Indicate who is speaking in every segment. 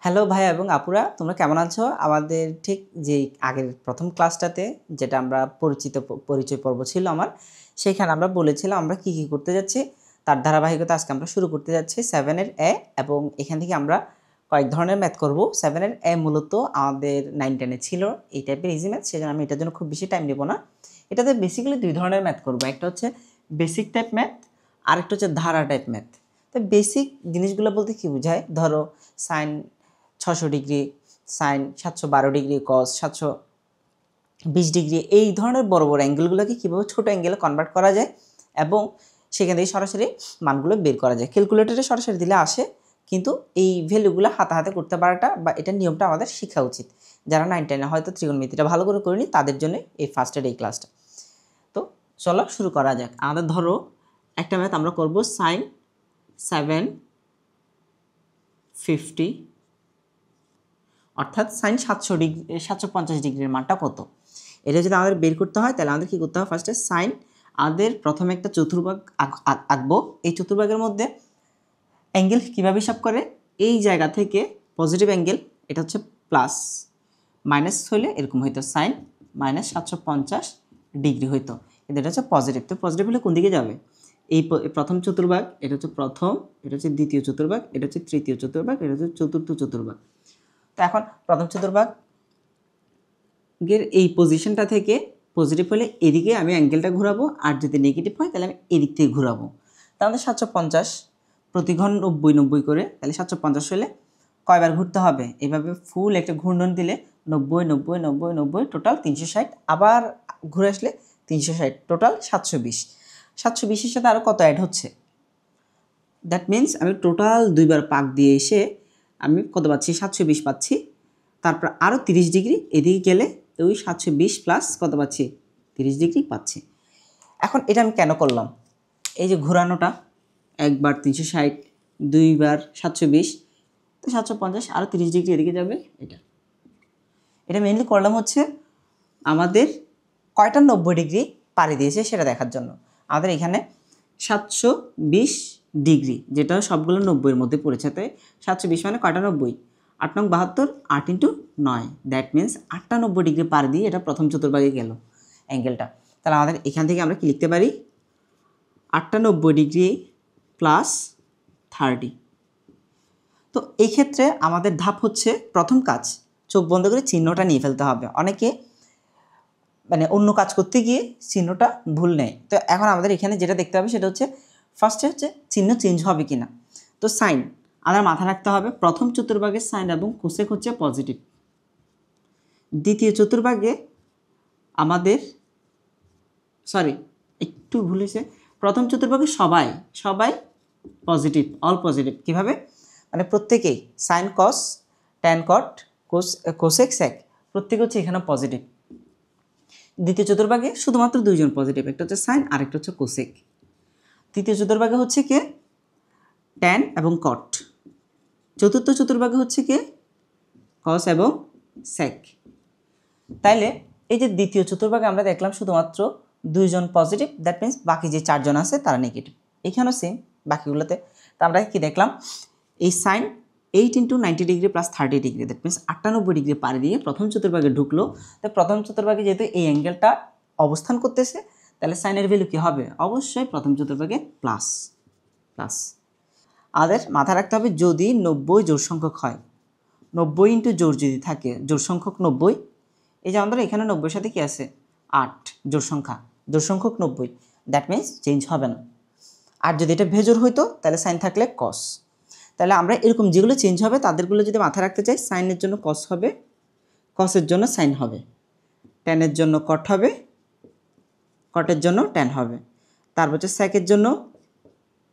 Speaker 1: Hello ভাইয়া এবং আপুরা, তোমরা কেমন আছো? আমাদের ঠিক যে আগের প্রথম ক্লাসটাতে যেটা আমরা পরিচয় পর্ব ছিল আমার, সেখানে আমরা বলেছিলাম আমরা কি করতে যাচ্ছি। তার ধারাবাহিকতা আজকে আমরা শুরু করতে যাচ্ছি 7 এর এ, এবং এখান থেকে আমরা কয়েক ধরনের ম্যাথ করব। 7 এর এ মূলত আমাদের 9-10-এ ছিল এই টাইপের ইজি ম্যাথ, সেজন্য আমি এটার জন্য খুব বেশি টাইম নেব না। এটাতে বেসিক্যালি দুই ধরনের ম্যাথ করব, একটা হচ্ছে বেসিক টাইপ ম্যাথ, আরেকটা হচ্ছে ধারা টাইপ ম্যাথ। তো বেসিক জিনিসগুলো বলতে কি বোঝায়, ধরো সাইন 600 ডিগ্রি, সাইন 712 ডিগ্রি, কস 720 ডিগ্রি, এই ধরনের বড় বড় অ্যাঙ্গেলগুলোকে কীভাবে ছোটো অ্যাঙ্গেলে কনভার্ট করা যায় এবং সেখান থেকে সরাসরি মানগুলো বের করা যায়। ক্যালকুলেটরে সরাসরি দিলে আসে, কিন্তু এই ভ্যালুগুলো হাতে হাতে করতে পারাটা বা এটার নিয়মটা আমাদের শেখা উচিত। যারা 9-10-এ হয়তো ত্রিকোণমিতিটা ভালো করে করিনি তাদের জন্য এই ফার্স্টের এই ক্লাসটা। তো চলো শুরু করা যাক। আমাদের ধরো একটা ম্যাথ আমরা করব সাইন 750, অর্থাৎ সাইন 700 ডিগ্রি 750 ডিগ্রির মানটা কত, এটা যদি আমাদের বের করতে হয় তাহলে আমাদের কী করতে হবে, ফার্স্টে সাইন আমাদের প্রথমে একটা চতুর্ভাগ আঁকবো। এই চতুর্ভাগের মধ্যে অ্যাঙ্গেল কীভাবে হিসাব করে, এই জায়গা থেকে পজিটিভ অ্যাঙ্গেল, এটা হচ্ছে প্লাস, মাইনাস হলে এরকম হইতো সাইন মাইনাস 750 ডিগ্রি হইতো, কিন্তু এটা হচ্ছে পজিটিভ। তো পজিটিভ হলে কোন দিকে যাবে, এই প্রথম চতুর্ভাগ, এটা হচ্ছে প্রথম, এটা হচ্ছে দ্বিতীয় চতুর্ভাগ, এটা হচ্ছে তৃতীয় চতুর্ভাগ, এটা হচ্ছে চতুর্থ চতুর্ভাগ। তো এখন প্রথম চতুর্ভাগের এই পজিশনটা থেকে পজিটিভ হলে এদিকে আমি অ্যাঙ্গেলটা ঘোরাবো, আর যদি নেগেটিভ হয় তাহলে আমি এদিক থেকে ঘোরাবো। তাহলে 750 প্রতি ঘন 90 করে, তাহলে 750 হলে কয়বার ঘুরতে হবে, এইভাবে ফুল একটা ঘূর্ণন দিলে 90 90 90 90 টোটাল 360, আবার ঘুরে আসলে 360, টোটাল 720। 720-এর সাথে আরও কত অ্যাড হচ্ছে, দ্যাট মিন্স আমি টোটাল দুইবার পাক দিয়ে এসে আমি কত পাচ্ছি, 720 পাচ্ছি। তারপর আরও 30 ডিগ্রি এদিকে গেলে ওই 720 প্লাস কত পাচ্ছি, 30 ডিগ্রি পাচ্ছি। এখন এটা আমি কেন করলাম, এই যে ঘোরানোটা, একবার 360, দুইবার 720, তো 750, আরও 30 ডিগ্রি এদিকে যাবে। এটা মেনলি করলাম হচ্ছে আমাদের কয়টা 90 ডিগ্রি পাড়ি দিয়েছে সেটা দেখার জন্য। আমাদের এখানে 720 ডিগ্রি, যেটা সবগুলো 90-এর মধ্যে পড়েছে, তাই 720 মানে কয়টা 90, 8 নং 72, 8 × 9, দ্যাট মিন্স 8টা 90 ডিগ্রি পার দিয়ে এটা প্রথম চতুর্ভাগে গেল অ্যাঙ্গেলটা। তাহলে আমাদের এখান থেকে আমরা কি লিখতে পারি, 8টা 90 ডিগ্রি প্লাস 30। তো এই ক্ষেত্রে আমাদের ধাপ হচ্ছে, প্রথম কাজ চোখ বন্ধ করে চিহ্নটা নিয়ে ফেলতে হবে। অনেকে মানে অন্য কাজ করতে গিয়ে চিহ্নটা ভুল নেয়। তো এখন আমাদের এখানে যেটা দেখতে হবে সেটা হচ্ছে ফার্স্টে হচ্ছে চিহ্ন চেঞ্জ হবে কিনা। তো সাইন আমাদের মাথায় রাখতে হবে, প্রথম চতুর্ভাগের সাইন এবং কোসেক হচ্ছে পজিটিভ। দ্বিতীয় চতুর্ভাগে আমাদের একটু ভুল হয়েছে, প্রথম চতুর্ভাগে সবাই পজিটিভ, অল পজিটিভ। কীভাবে, মানে প্রত্যেকেই sine cos tan cot cosec sec প্রত্যেকে হচ্ছে এখানে পজিটিভ। দ্বিতীয় চতুর্ভাগে শুধুমাত্র দুইজন পজিটিভ, একটা হচ্ছে সাইন আর একটা হচ্ছে কোসেক। তৃতীয় চতুর্ভাগে হচ্ছে কে, ট্যান এবং কট। চতুর্থ চতুর্ভাগে হচ্ছে কে, কস এবং সেক। তাইলে এই যে দ্বিতীয় চতুর্ভাগে আমরা দেখলাম শুধুমাত্র দুইজন পজিটিভ, দ্যাট মিন্স বাকি যে চারজন আছে তারা নেগেটিভ। এখানেও সেম বাকিগুলোতে। তো আমরা কি দেখলাম, এই sine 8 × 90 degree plus 30 degree, that means 98 degree পাড়ি দিয়ে প্রথম চতুর্ভাগে ঢুকলো। তো প্রথম চতুর্ভাগে যেহেতু এই অ্যাঙ্গেলটা অবস্থান করতেছে, তাহলে সাইনের ভ্যালু কী হবে, অবশ্যই প্রথম চতুর্ভাগে প্লাস। আমাদের মাথায় রাখতে হবে, যদি 90 জোড় সংখ্যক হয়, 90 × জোড় যদি থাকে, জোড় সংখ্যক 90, এই যে আমাদের এখানে 90-এর সাথে কি আছে 8, জোড় সংখ্যক 90, দ্যাট মিন্স চেঞ্জ হবে না। আর যদি এটা ভেজোর হইতো তাহলে সাইন থাকলে কস। তাহলে আমরা এরকম যেগুলো চেঞ্জ হবে তাদেরগুলো যদি মাথায় রাখতে চাই, সাইনের জন্য কস হবে, কসের জন্য সাইন হবে, ট্যানের জন্য কট হবে, কটের জন্য ট্যান হবে, তারপর হচ্ছে স্যাকের জন্য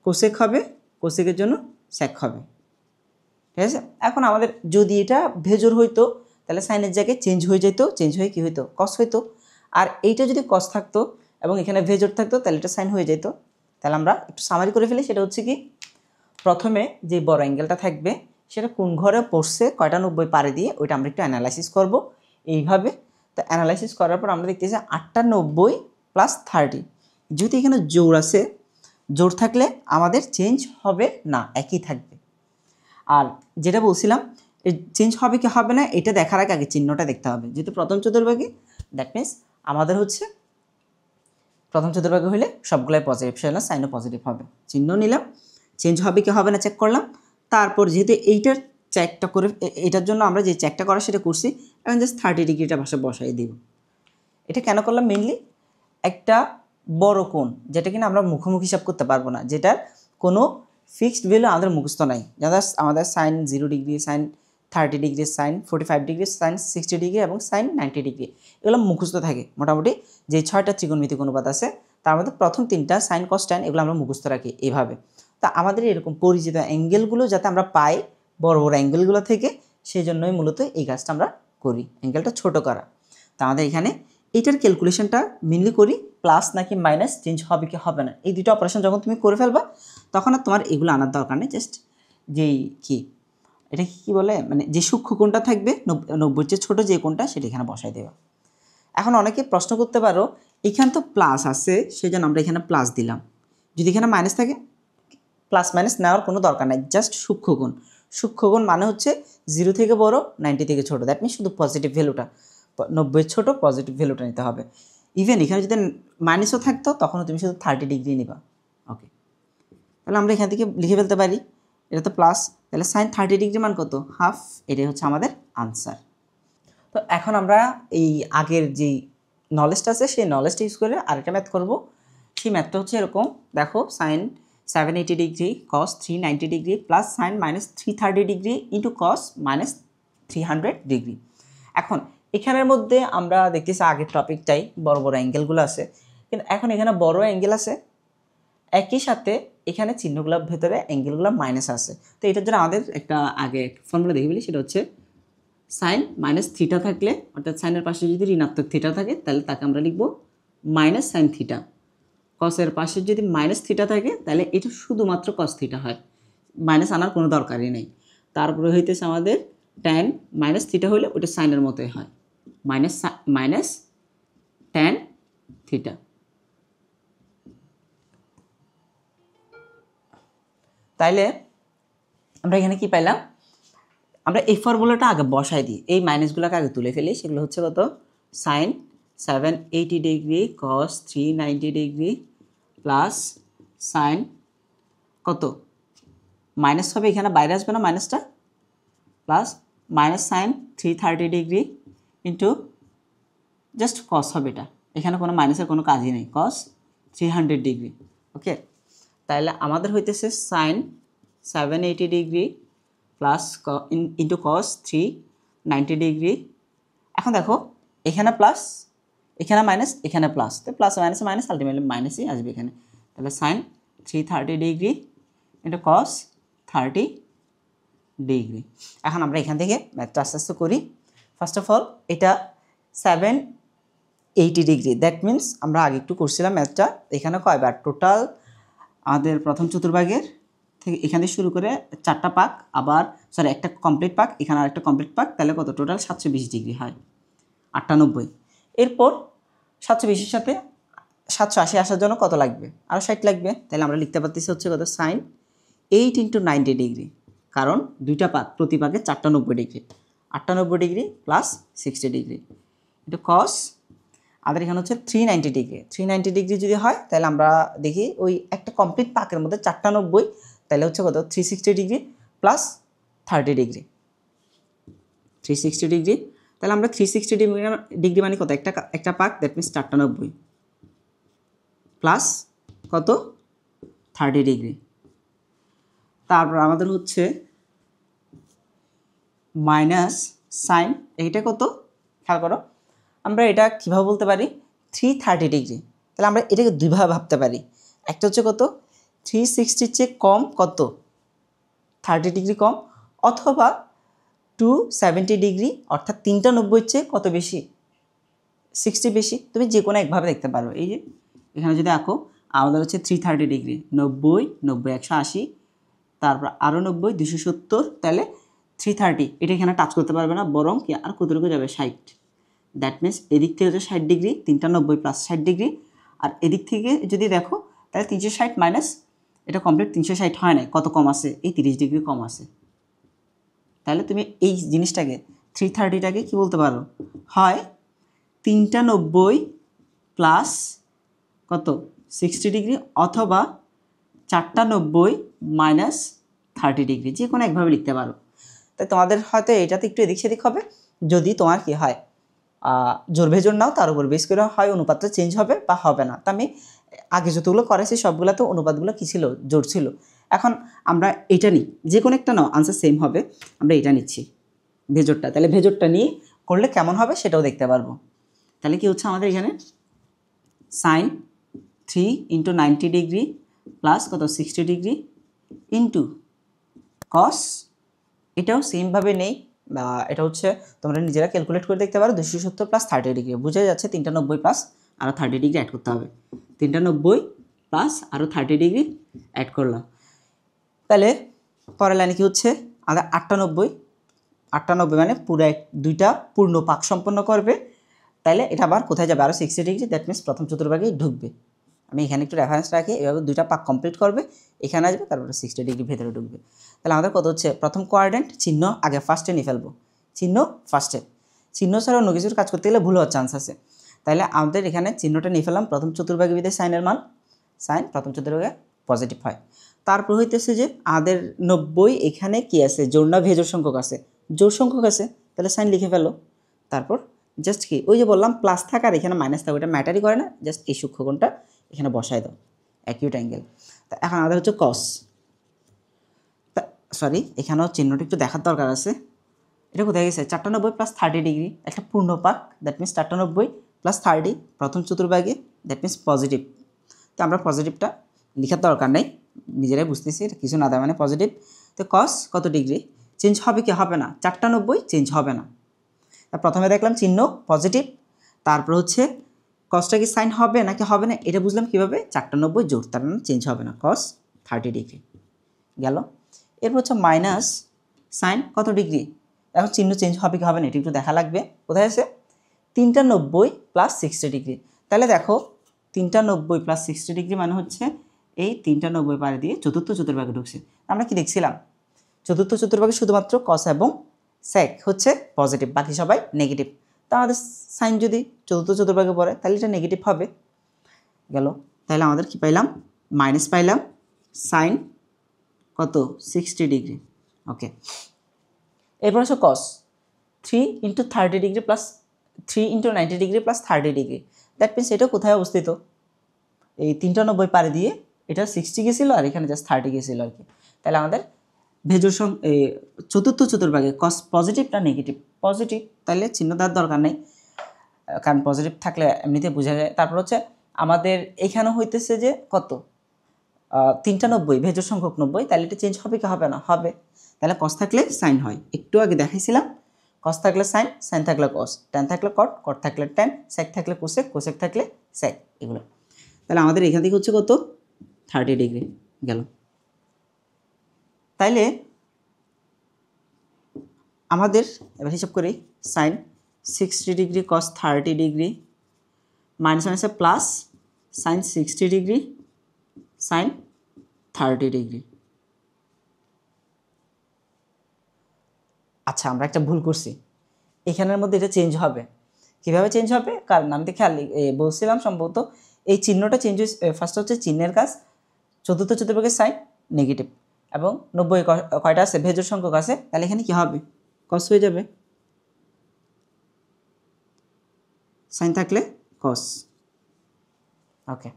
Speaker 1: কোসেক হবে, কোসেকের জন্য স্যাক হবে। ঠিক আছে। এখন আমাদের যদি এটা ভেজোর হইতো তাহলে সাইনের জায়গায় চেঞ্জ হয়ে যেত, চেঞ্জ হয়ে কী হইতো, কস হইতো। আর এইটা যদি কস থাকতো এবং এখানে ভেজোর থাকতো তাহলে এটা সাইন হয়ে যেত। তাহলে আমরা একটু সামারি করে ফেলি, সেটা হচ্ছে কি, প্রথমে যে বড় অ্যাঙ্গেলটা থাকবে সেটা কোন ঘরে পড়ছে, কয়টা 90 পাড়ি দিয়ে, ওইটা আমরা একটু অ্যানালাইসিস করব এইভাবে। তো অ্যানালাইসিস করার পর আমরা দেখতেছি 8টা 90 প্লাস 30, যদি এখানে জোড় আছে, জোড় থাকলে আমাদের চেঞ্জ হবে না, একই থাকবে। আর যেটা বলছিলাম, চেঞ্জ হবে কি হবে না এটা দেখার আগে চিহ্নটা দেখতে হবে। যেহেতু প্রথম চতুর্ভাগে, দ্যাট মিনস আমাদের হচ্ছে প্রথম চতুর্ভাগে হলে সবগুলাই পজিটিভ, সেজন্য সাইনও পজিটিভ হবে। চিহ্ন নিলাম, চেঞ্জ হবে কি হবে না চেক করলাম। তারপর যেহেতু এইটার চেকটা করে, এটার জন্য আমরা যে চেকটা করা সেটা করছি, এখন জাস্ট 30 ডিগ্রিটা পাশে বসাই দিব। এটা কেন করলাম? মেইনলি একটা বড় কোণ যেটা কিনা আমরা মুখোমুখি হিসাব করতে পারবো না, যেটার কোনো ফিক্সড ভ্যালু আমাদের মুখস্থ নাই। যেমন আমাদের sine 0 degree, sine 30 degree, sine 45 degree, sine 60 degree এবং সাইন 90 ডিগ্রি, এগুলো মুখস্থ থাকে। মোটামুটি যে 6টা ত্রিকোণমিতিক অনুপাত আছে তার মধ্যে প্রথম 3টা সাইন কস ট্যান এগুলো আমরা মুখস্থ রাখি এইভাবে। তা আমাদের এরকম পরিচিত অ্যাঙ্গেলগুলো যাতে আমরা পাই বড় বড় অ্যাঙ্গেলগুলো থেকে, সেই জন্যই মূলত এই কাজটা আমরা করি, অ্যাঙ্গেলটা ছোট করা। তা আমাদের এখানে এইটার ক্যালকুলেশনটা মেনলি করি, প্লাস নাকি মাইনাস, চেঞ্জ হবে কি হবে না, এই দুটো অপারেশন যখন তুমি করে ফেলবা তখন আর তোমার এগুলো আনার দরকার নেই। জাস্ট যেই কি এটা কি বলে, মানে যে সূক্ষ্ম কোণটা থাকবে 90 চেয়ে ছোটো যে কোণটা সেটা এখানে বসাই দেবা। এখন অনেকে প্রশ্ন করতে পারো, এখানে তো প্লাস আছে সেই জন্য আমরা এখানে প্লাস দিলাম, যদি এখানে মাইনাস থাকে প্লাস মাইনাস নেওয়ার কোনো দরকার নাই, জাস্ট সূক্ষ্মকোণ। সূক্ষ্মকোণ মানে হচ্ছে 0 থেকে বড়, 90 থেকে ছোটো, দ্যাট মিনস শুধু পজিটিভ ভ্যালুটা, 90 ছোটো পজিটিভ ভ্যালুটা নিতে হবে। ইভেন এখানে যদি মাইনাসও থাকতো তখনও তুমি শুধু 30 ডিগ্রি নিবা। ওকে, তাহলে আমরা এখান থেকে লিখে ফেলতে পারি, এটা তো প্লাস, তাহলে সাইন 30 ডিগ্রি মান কত? হাফ। এটাই হচ্ছে আমাদের আনসার। তো এখন আমরা এই আগের যেই নলেজটা আছে সেই নলেজটা ইউজ করে আরেকটা ম্যাথ করব। সেই ম্যাথটা হচ্ছে এরকম, দেখো sine 780 degree cos 390 degree plus sine minus 330 degree into cos minus 300 degree. এখন এখানের মধ্যে আমরা দেখতেছি আগের টপিকটাই বড় বড় অ্যাঙ্গেলগুলো আছে, কিন্তু এখন এখানে বড় অ্যাঙ্গেল আছে, একই সাথে এখানে চিহ্নগুলোর ভেতরে অ্যাঙ্গেলগুলো মাইনাস আছে। তো এটার জন্য আমাদের একটা আগে ফর্মুলা দেখে ফেলি, সেটা হচ্ছে সাইন মাইনাস থিটা থাকলে, অর্থাৎ সাইনের পাশে যদি ঋণাত্মক থিটা থাকে তাহলে তাকে আমরা লিখব মাইনাস সাইন থিটা। কসের পাশে যদি মাইনাস থিটা থাকে তাহলে এটা শুধুমাত্র কস থিটা হয়, মাইনাস আনার কোনো দরকারই নেই। তারপরে হইতেছে আমাদের ট্যান মাইনাস থিটা হলে ওটা সাইনের মতোই হয়, মাইনাস ট্যান থিটা। তাইলে আমরা এখানে কি পাইলাম? আমরা এই ফর্মুলাটা আগে বসাই দিই, এই মাইনাসগুলোকে আগে তুলে ফেলি। সেগুলো হচ্ছে কত? Sine 780 degree cos 390 degree plus sine কত মাইনাস হবে, এখানে বাইরে আসবে না মাইনাসটা, plus minus sine 330 degree into just cos হবে, এটা এখানে কোনো মাইনাসের কোনো কাজই নেই, কস 300 ডিগ্রি। ওকে, তাহলে আমাদের হইতেছে sine 780 degree plus into cos 390 degree. এখন দেখো এখানে প্লাস, এখানে মাইনাস, এখানে প্লাস, তো প্লাস মাইনাস মাইনাস আলটিমেটলি মাইনাসই আসবে এখানে। তাহলে sine 330 degree into cos 30 degree. এখন আমরা এখান থেকে ম্যাথটা আস্তে আস্তে করি। ফার্স্ট অফ অল এটা 780 ডিগ্রি, দ্যাট মিনস আমরা আগে একটু করছিলাম ম্যাথটা, এখানে কয়বার টোটাল আমাদের প্রথম চতুর্ভাগের থেকে এখান থেকে শুরু করে 4টা পাক, আবার সরি একটা কমপ্লিট পাক, এখানে আরেকটা কমপ্লিট পাক, তাহলে কত টোটাল 720 ডিগ্রি হয়, 98। এরপর 720-এর সাথে 780 আসার জন্য কত লাগবে? আরও 60 লাগবে। তাহলে আমরা লিখতে পারতেছি হচ্ছে কত? সাইন 8 ইন্টু 90 ডিগ্রি, কারণ দুইটা পাক, প্রতি পাকে 4টা 90 ডিগ্রি, 98 ডিগ্রি প্লাস 60 ডিগ্রি এটা কস, আমাদের এখানে হচ্ছে 390 ডিগ্রি। 390 ডিগ্রি যদি হয় তাহলে আমরা দেখি ওই একটা কমপ্লিট পাকের মধ্যে 4টা 90, তাহলে হচ্ছে কত? 360 ডিগ্রি প্লাস 30 ডিগ্রি, 360 ডিগ্রি। তাহলে আমরা 360 ডিগ্রি মানে কত? একটা পাক, দ্যাট মিনস 4টা 90 প্লাস কত? 30 ডিগ্রি। তারপর আমাদের হচ্ছে মাইনাস সাইন, এইটা কত খেয়াল করো, আমরা এটা কীভাবে বলতে পারি? 330 ডিগ্রি। তাহলে আমরা এটাকে দুইভাবে ভাবতে পারি, একটা হচ্ছে কত? 360 চেয়ে কম কত? 30 ডিগ্রি কম, অথবা 270 ডিগ্রি অর্থাৎ 3টা 90 চেয়ে কত বেশি? 60 বেশি। তুমি যে কোনো একভাবে দেখতে পারো। এই যে এখানে যদি আঁকো, আমাদের হচ্ছে 330 ডিগ্রি, 90 90 180, তারপর আরও 90 270, তাহলে 330 এটা এখানে টাচ করতে পারবে না, বরং কি আর কতটুকু যাবে? 60। দ্যাট মিনস এদিক থেকে হচ্ছে 60 ডিগ্রি, 3টা 90 প্লাস 60 ডিগ্রি, আর এদিক থেকে যদি দেখো তাহলে 360 মাইনাস এটা কমপ্লিট 360 হয় না, কত কম আছে? এই 30 ডিগ্রি কম আছে। তাহলে তুমি এই জিনিসটাকে 330টাকে কী বলতে পারো, হয় 3টা 90 প্লাস কত 60 ডিগ্রি, অথবা 4টা 90 মাইনাস 30 ডিগ্রি, যে কোনো একভাবে লিখতে পারো। তাই তোমাদের হয়তো এটাতে একটু এদিক সেদিক হবে, যদি তোমার কি হয় জোর ভেজোর নাও তার উপর বেস করে হয় অনুপাতটা চেঞ্জ হবে বা হবে না। তা আমি আগে যতগুলো করেছি সবগুলো তো অনুপাতগুলো কী ছিল, জোর ছিল। এখন আমরা এটা নিই, যে কোনো একটা নাও, আনসার সেম হবে। আমরা এটা নিচ্ছি ভেজোরটা, তাহলে ভেজোরটা নিয়ে করলে কেমন হবে সেটাও দেখতে পারবো। তাহলে কি হচ্ছে আমাদের এখানে সাইন 3 × 90 ডিগ্রি প্লাস কত 60 ডিগ্রি ইন্টু কস, এটাও সেমভাবে নেই, এটা হচ্ছে তোমরা নিজেরা ক্যালকুলেট করে দেখতে পারো, 270 প্লাস 30 ডিগ্রি, বোঝা যাচ্ছে 3টা 90 প্লাস আরও 30 ডিগ্রি অ্যাড করতে হবে। 3টা 90 প্লাস আরও 30 ডিগ্রি অ্যাড করলাম। তাহলে পরের লাইনে কী হচ্ছে, আমাদের 8টা 90 মানে পুরো দুইটা পূর্ণ পাক সম্পন্ন করবে। তাহলে এটা আবার কোথায় যাবে, আরও 60 ডিগ্রি, দ্যাট মিনস প্রথম চতুর্ভাগেই ঢুকবে। আমি এখানে একটু রেফারেন্স রাখি, এভাবে দুইটা পাক কমপ্লিট করবে, এখানে আসবে, তারপরে 60 ডিগ্রি ভেতরে ঢুকবে। তাহলে আমাদের কত হচ্ছে, প্রথম কোয়াড্রেন্ট চিহ্ন আগে ফার্স্টে নিয়ে ফেলবো, চিহ্ন ফার্স্টে, চিহ্ন ছাড়া অন্য কিছুর কাজ করতে গেলে ভুল হওয়ার চান্স আছে। তাহলে আমাদের এখানে চিহ্নটা নিয়ে ফেললাম, প্রথম চতুর্ভাগে বিধে সাইনের মান, সাইন প্রথম চতুর্ভাগে পজিটিভ হয়। তারপর হইতেছে যে আমাদের 90 এখানে কি আছে, জোড় না ভেজোর সংখ্যক আছে, জোড় সংখ্যক আছে, তাহলে সাইন লিখে ফেলো। তারপর জাস্ট কি ওই যে বললাম প্লাস থাকার এখানে মাইনাস থাকা, ওটা ম্যাটারই করে না, জাস্ট এই সূক্ষ্মকোণটা এখানে বসাই দাও, অ্যাকিউট অ্যাঙ্গেল। তা এখন আমাদের হচ্ছে কস, সরি এখানেও চিহ্নটা একটু দেখার দরকার আছে। এটা কোথায় গেছে, 4টা 90 প্লাস 30 ডিগ্রি, একটা পূর্ণ পাক, দ্যাট মিনস 4টা 90 প্লাস 30 প্রথম চতুর্ভাগে, দ্যাট মিনস পজিটিভ। তো আমরা পজিটিভটা লেখার দরকার নেই, নিজেরাই বুঝতেছি এটা কিছু না দেয় মানে পজিটিভ। তো কস কত ডিগ্রি চেঞ্জ হবে কি হবে না, 4টা 90 চেঞ্জ হবে না। তা প্রথমে দেখলাম চিহ্ন পজিটিভ, তারপর হচ্ছে কসটা কি সাইন হবে নাকি হবে না, এটা বুঝলাম কীভাবে, 4টা 90 জোর, তার মানে চেঞ্জ হবে না, কস 30 ডিগ্রি গেল। এরপর হচ্ছে মাইনাস সাইন কত ডিগ্রি, এখন চিহ্ন চেঞ্জ হবে কি হবে না এটা একটু দেখা লাগবে। কোথায় আছে, 3টা 90 প্লাস 60 ডিগ্রি, তাহলে দেখো 3টা 90 প্লাস 60 ডিগ্রি মানে হচ্ছে এই 3টা 90 পারে দিয়ে চতুর্থ চতুর্ভাগে ঢুকছে। আমরা কি দেখছিলাম, চতুর্থ চতুর্ভাগে শুধুমাত্র কস এবং সেক হচ্ছে পজিটিভ, বাকি সবাই নেগেটিভ। তা আমাদের সাইন যদি চতুর্থ চতুর্ভাগে পড়ে তাহলে এটা নেগেটিভ হবে গেল। তাহলে আমাদের কি পাইলাম, মাইনাস পাইলাম সাইন কত 60 ডিগ্রি। ওকে, এরপর হচ্ছে কস 3 × 30 degree plus 3 × 90 degree plus 30 degree, that means এটা কোথায় অবস্থিত, এই 3টা 90 পারে দিয়ে এটা 60 গেছিলো আর এখানে জাস্ট 30 গেছিলো আর কি। তাহলে আমাদের ভেজোর চতুর্থ চতুর্ভাগে কস পজিটিভ না নেগেটিভ, পজিটিভ, তাহলে চিহ্ন দেওয়ার দরকার নেই, কারণ পজিটিভ থাকলে এমনিতে বোঝা যায়। তারপর হচ্ছে আমাদের এখানে হইতেছে যে কত 3টা 90 ভেজোর সংখ্যক 90, তাহলে এটা চেঞ্জ হবে কি হবে না, হবে। তাহলে কস থাকলে সাইন হয়, একটু আগে দেখাইছিলাম, কস থাকলে সাইন, সাইন থাকলে কস, ট্যান থাকলে কট, কট থাকলে ট্যান, সেক থাকলে কোসেক, কোসেক থাকলে সেক, এগুলো। তাহলে আমাদের এখান থেকে হচ্ছে কত 30 ডিগ্রি গেল। তাইলে আমাদের এবার হিসাব করি, sine 60 degree cos 30 degree minus মাইনাসে plus sine 60 degree sine 30 degree. আচ্ছা আমরা একটা ভুল করছি, এখানের মধ্যে এটা চেঞ্জ হবে, কীভাবে চেঞ্জ হবে, কারণ আমি তো খেয়াল বলছিলাম সম্ভবত এই চিহ্নটা চেঞ্জ ফার্স্ট হচ্ছে চিহ্নের কাজ, চতুর্থ চতুর্ভাগের সাইন নেগেটিভ এবং 90 কয়টা আছে ভেজোর সংখ্যক আছে, তাহলে এখানে কী হবে, কস হয়ে যাবে, সাইন থাকলে কস। ওকে,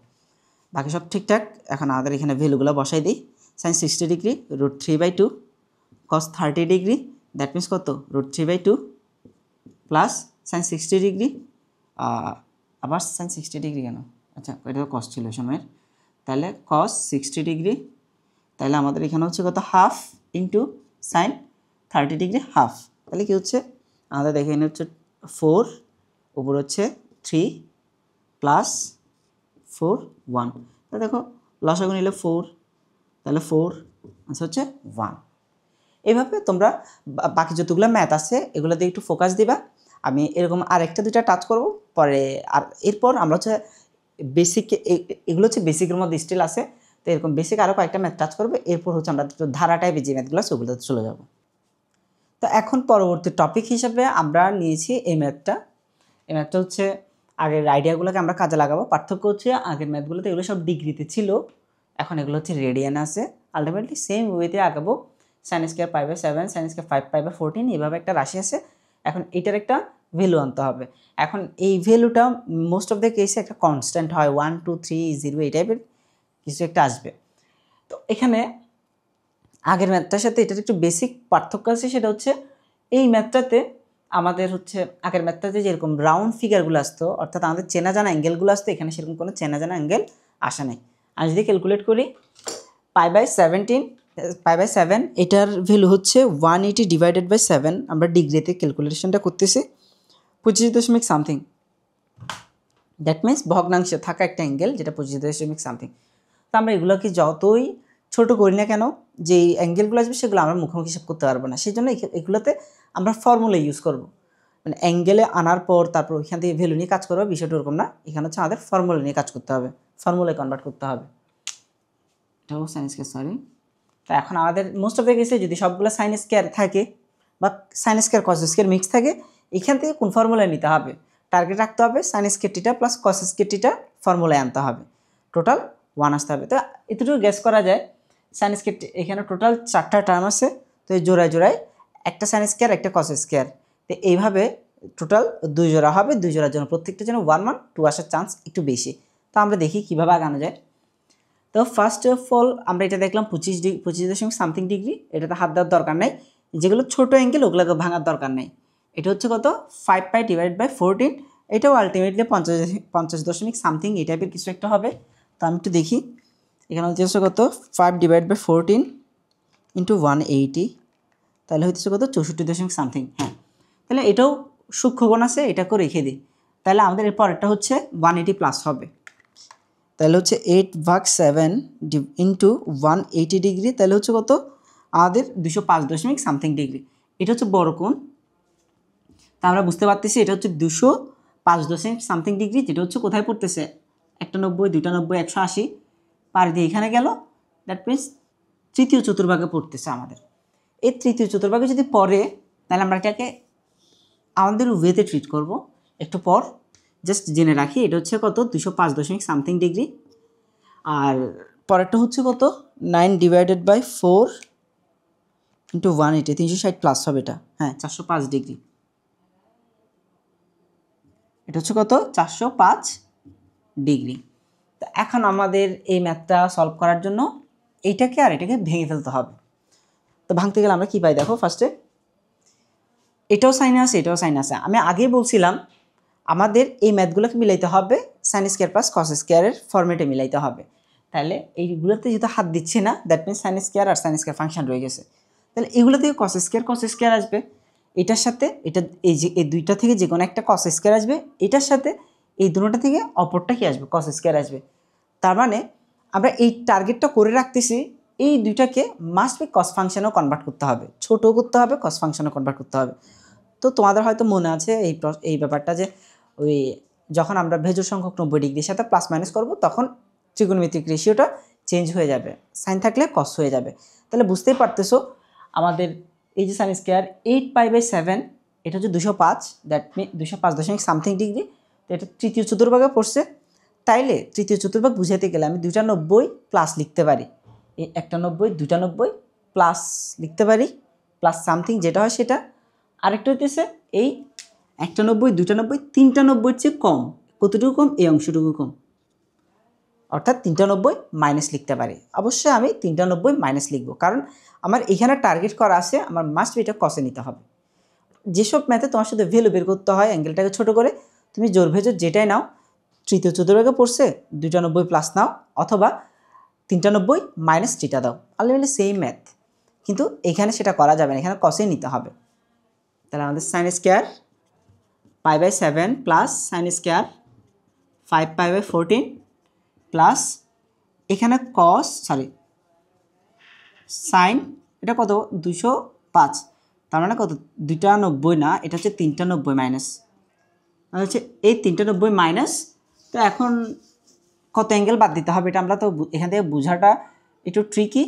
Speaker 1: বাকি সব ঠিকঠাক। এখন আমাদের এখানে ভ্যালুগুলো বসাই দিই, sine 60 degree √3/2 cos 30 degree, that means কত √3/2 প্লাস সাইন 60 ডিগ্রি, আবার সাইন 60 ডিগ্রি কেন, আচ্ছা এটা তো কস ছিল সময়ের, তাহলে কস 60 ডিগ্রি, তাহলে আমাদের এখানে হচ্ছে কত half into sign 30 degree half, তাহলে কি হচ্ছে আমাদের দেখে এখানে হচ্ছে 4 উপর হচ্ছে 3 প্লাস 4 1, তাহলে দেখো লসাগু নিলে 4, তাহলে 4 আচ্ছা হচ্ছে 1। এইভাবে তোমরা বাকি যতগুলো ম্যাথ আছে এগুলো দিয়ে একটু ফোকাস দিবা। আমি এরকম আরেকটা দুইটা টাচ করব পরে, আর এরপর আমরা হচ্ছে বেসিক, এগুলো হচ্ছে বেসিকের মধ্যে স্টিল আছে, তো এরকম বেসিক আরও কয়েকটা ম্যাথ টাচ করবে, এরপর হচ্ছে আমরা ধারা টাইপের যে ম্যাথগুলো আছে ওগুলোতে চলে যাব। তো এখন পরবর্তী টপিক হিসাবে আমরা নিয়েছি এই ম্যাথটা। এই ম্যাথটা হচ্ছে আগের আইডিয়াগুলোকে আমরা কাজে লাগাবো। পার্থক্য হচ্ছে আগের ম্যাথগুলোতে এগুলো সব ডিগ্রিতে ছিল, এখন এগুলো হচ্ছে রেডিয়ান আছে। আলটিমেটলি সেম ওয়েতে আগাবো। Sine square pi by 7, sine square 5 pi by 14 এইভাবে একটা রাশি আছে। এখন এটার একটা ভ্যালু আনতে হবে। এখন এই ভ্যালুটা মোস্ট অফ দ্য কেসে একটা কনস্ট্যান্ট হয়, 1 2 3 0 এই টাইপের কিছু একটা আসবে। তো এখানে আগের ম্যাথটার সাথে এটার একটু বেসিক পার্থক্য আছে, সেটা হচ্ছে এই ম্যাথটাতে আমাদের হচ্ছে আগের ম্যাথটাতে যেরকম রাউন্ড ফিগারগুলো আসতো, অর্থাৎ আমাদের চেনা জানা অ্যাঙ্গেলগুলো আসতো, এখানে সেরকম কোনো চেনা জানা অ্যাঙ্গেল আসা নেই। আমি যদি ক্যালকুলেট করি পাই বাই 7 এটার ভ্যালু হচ্ছে 180 ডিভাইডেড বাই 7, আমরা ডিগ্রিতে ক্যালকুলেশনটা করতেছি 25 সামথিং। দ্যাট মিনস ভগ্নাংশে থাকা একটা অ্যাঙ্গেল যেটা 25 সামথিং। তো আমরা এগুলোকে যতই ছোট করি না কেন, যে অ্যাঙ্গেলগুলো আসবে সেগুলো আমরা মুখোমুখি হিসাব করতে পারবো না, সেই জন্য এগুলোতে আমরা ফর্মুলা ইউজ করব। মানে অ্যাঙ্গেলে আনার পর তারপর ওইখান থেকে ভ্যালু নিয়ে কাজ করবো, বিষয়টা ওরকম না। এখানে হচ্ছে আমাদের ফর্মুলা নিয়ে কাজ করতে হবে, ফর্মুলায় কনভার্ট করতে হবে। এটাও সাইন স্কয়ার, সরি। তো এখন আমাদের মোস্ট অফ দ্য কেসে যদি সবগুলো সাইন স্কয়ার থাকে বা সাইন স্কয়ার কস স্কয়ার মিক্স থাকে, এখান থেকে কোন ফর্মুলায় নিতে হবে, টার্গেট রাখতে হবে sine square theta plus cos square theta ফর্মুলায় আনতে হবে, টোটাল 1 আসতে হবে। তো এতটুকু গ্যাস করা যায় সাইন স্কয়ার, এখানে টোটাল 4টা টার্ম আছে। তো এই জোড়ায় জোড়ায় একটা সাইন স্কয়ার একটা কস স্কয়ার, তো এইভাবে টোটাল 2 জোড়া হবে। 2 জোড়ার জন্য প্রত্যেকটা যেন 1 1 2 আসার চান্স একটু বেশি। তো আমরা দেখি কীভাবে আগানো যায়। তো ফার্স্ট অফ অল আমরা এটা দেখলাম 25 সামথিং ডিগ্রি, এটাতে হাত দেওয়ার দরকার নেই। যেগুলো ছোটো অ্যাঙ্গেল ওগুলোকে ভাঙার দরকার নেই। এটা হচ্ছে কত 5 পাই ডিভাইড বাই 14, এটাও আলটিমেটলি 50 সামথিং এই টাইপের কিছু একটা হবে। তো আমি একটু দেখি, এখানে হচ্ছে কত 5 ডিভাইড বাই 14 ইন্টু 180, তাহলে হচ্ছে কত 64 সামথিং। হ্যাঁ, তাহলে এটাও সূক্ষ্মকোণ আছে, এটাকেও রেখে দিই। তাহলে আমাদের এর পরেরটা হচ্ছে 180 প্লাস হবে, তাহলে হচ্ছে 8/7 ইন্টু 180 ডিগ্রি, তাহলে হচ্ছে কত আমাদের 205 সামথিং ডিগ্রি। এটা হচ্ছে বড় কোণ। তা আমরা বুঝতে পারতেছি এটা হচ্ছে 205 সামথিং ডিগ্রি, যেটা হচ্ছে কোথায় পড়তেছে 190 290 180 পার দিয়ে এখানে গেল। দ্যাট মিনস তৃতীয় চতুর্ভাগে পড়তেছে আমাদের। এই তৃতীয় চতুর্ভাগে যদি পড়ে, তাহলে আমরা এটাকে আমাদের ওয়েতে ট্রিট করব একটু পর। জাস্ট জেনে রাখি এটা হচ্ছে কত 205 সামথিং ডিগ্রি। আর পরেরটা হচ্ছে কত 9 ডিভাইডেড বাই 4 ইন্টু 180, 360 প্লাস হবে এটা। হ্যাঁ, 405 ডিগ্রি। এটা হচ্ছে কত 405 ডিগ্রি। তো এখন আমাদের এই ম্যাথটা সলভ করার জন্য এইটাকে আর এটাকে ভেঙে ফেলতে হবে। তো ভাঙতে গেলে আমরা কী পাই দেখো, ফার্স্টে এটাও সাইন আছে এটাও সাইন আছে। আমি আগেই বলছিলাম আমাদের এই ম্যাথগুলোকে মিলাইতে হবে সাইন স্কয়ার প্লাস কস স্কয়ারের ফর্মেটে মিলাইতে হবে। তাহলে এইগুলোতে যেহেতু হাত দিচ্ছে না, দ্যাট মিনস সাইন স্কয়ার আর সাইন স্কয়ার ফাংশন রয়ে গেছে। তাহলে এগুলো থেকে কস স্কয়ার আসবে, এটার সাথে এটা এই দুইটা থেকে যে কোনো একটা কস স্কয়ার আসবে, এটার সাথে এই দুটোটা থেকে অপরটা কি আসবে কস স্কয়ার আসবে। তার মানে আমরা এই টার্গেটটা করে রাখতেছি এই দুইটাকে মাস্ট বি কস ফাংশনেও কনভার্ট করতে হবে, ছোটো করতে হবে, কস ফাংশনেও কনভার্ট করতে হবে। তো তোমাদের হয়তো মনে আছে এই ব্যাপারটা যে ওই যখন আমরা বেজোড় সংখ্যক 90 ডিগ্রির সাথে প্লাস মাইনাস করব, তখন ত্রিকোণমিতিক রেশিওটা চেঞ্জ হয়ে যাবে, সাইন থাকলে কস হয়ে যাবে। তাহলে বুঝতেই পারতেছো আমাদের এই যে সাইন স্কয়ার 8 পাই বাই 7, এটা হচ্ছে 205, দ্যাট মিন 205 সামথিং ডিগ্রি। তো এটা তৃতীয় চতুর্ভাগে পড়ছে। তাইলে তৃতীয় চতুর্ভাগ বুঝাতে গেলে আমি 2টা 90 প্লাস লিখতে পারি, এই একটা 90 2টা 90 প্লাস লিখতে পারি, প্লাস সামথিং যেটা হয় সেটা। আরেকটা হইতেছে এই একটা 90 2টা 90 3টা 90-এর চেয়ে কম, কতটুকু কম এই অংশটুকু কম, অর্থাৎ 3টা 90 মাইনাস লিখতে পারি। অবশ্যই আমি 3টা 90 মাইনাস লিখবো, কারণ আমার এখানে টার্গেট করা আছে, আমার মাস্ট এটা কসে নিতে হবে। যেসব ম্যাথে তোমার সাথে ভ্যালু বের করতে হয় অ্যাঙ্গেলটাকে ছোট করে, তুমি জোর ভেজোর যেটাই নাও, তৃতীয় চতুর্ভাগে পড়ছে 2টা 90 প্লাস নাও, অথবা 3টা 90 মাইনাস থ্রিটা দাও, আলটিমেটলি সেম ম্যাথ। কিন্তু এখানে সেটা করা যাবে না, এখানে কসে নিতে হবে। তাহলে আমাদের sine square pi by 7 plus sine square 5 pi by 14 plus এখানে সাইন, এটা কত 205, তার মানে কত 2টা 90 না, এটা হচ্ছে 3টা 90 মাইনাস, হচ্ছে এই 3টা 90 মাইনাস। তো এখন কত অ্যাঙ্গেল বাদ দিতে হবে এটা আমরা তো এখান থেকে বোঝাটা একটু ট্রিকি।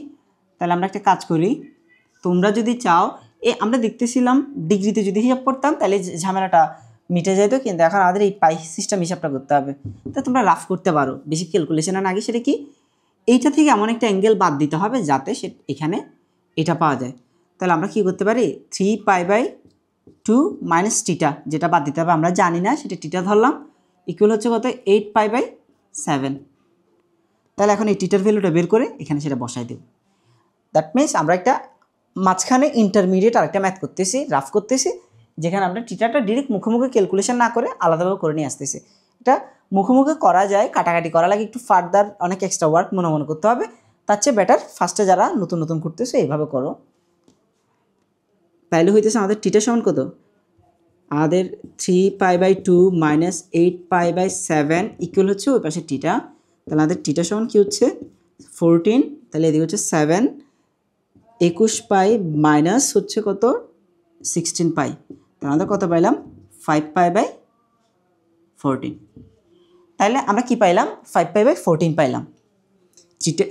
Speaker 1: তাহলে আমরা একটা কাজ করি, তোমরা যদি চাও আমরা দেখতেছিলাম ডিগ্রিতে যদি হিসাব করতাম তাহলে ঝামেলাটা মিটে যেত, কিন্তু এখন আমাদের এই পাই সিস্টেম হিসাবটা করতে হবে। তো তোমরা রাফ করতে পারো, বেশি ক্যালকুলেশনের আগে সেটা কি এইটা থেকে এমন একটা অ্যাঙ্গেল বাদ দিতে হবে যাতে সে এখানে এটা পাওয়া যায়। তাহলে আমরা কি করতে পারি 3π/2 মাইনাস টিটা, যেটা বাদ দিতে হবে আমরা জানি না সেটা টিটা ধরলাম, ইকুয়াল হচ্ছে কত 8π/7। তাহলে এখন এই টিটার ভ্যালুটা বের করে এখানে সেটা বসাই দেব। দ্যাট মিনস আমরা একটা মাঝখানে ইন্টারমিডিয়েট আরেকটা ম্যাথ করতেছি, রাফ করতেছি, যেখানে আমরা টিটাটা ডিরেক্ট মুখোমুখি ক্যালকুলেশন না করে আলাদাভাবে করে নিয়ে আসতেছি। এটা মুখোমুখি করা যায়, কাটাকাটি করা লাগে, একটু ফার্দার অনেক এক্সট্রা ওয়ার্ক মনে করতে হবে, তার চেয়ে বেটার ফার্স্টে যারা নতুন নতুন করতেছে এইভাবে করো। তাইলে হইতেছে আমাদের টিটা সমান কত, আমাদের 3π/2 মাইনাস 8π/7 ইকুয়াল হচ্ছে ওই পাশে টিটা। তাহলে আমাদের টিটা সমান কী হচ্ছে 14, তাহলে এদিকে হচ্ছে 7, 21π মাইনাস হচ্ছে কত 16π, তাহলে আমাদের কত পাইলাম 5π/14। তাহলে আমরা কি পাইলাম 5π/14 পাইলাম